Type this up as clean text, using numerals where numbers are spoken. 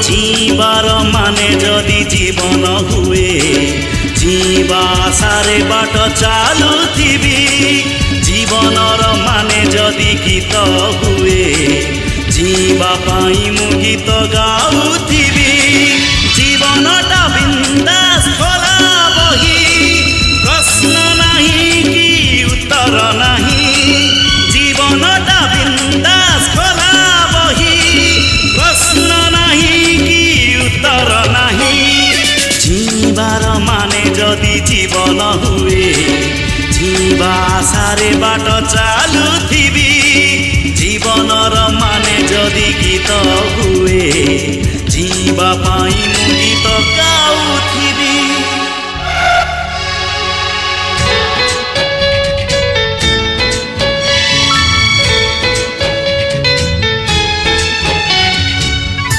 जीवार माने जदि जीवन हुए जीवा आशारे बाट चालुथिबी जीवनर माने जदि गीत हुए जीवा पाई मु गीत गाउथिबी जीवनटा बिंदास खोला बही प्रश्न नहीं कि उत्तर नहीं जीवनटा बिंदास खोला बही प्रश्न नहीं कि उत्तर नहीं जीवार माने जदि जीवन हुए जीवा आशारे बाट चालुथिबी जीवनर माने जदि गीत हुए जीवा पाई मु गीत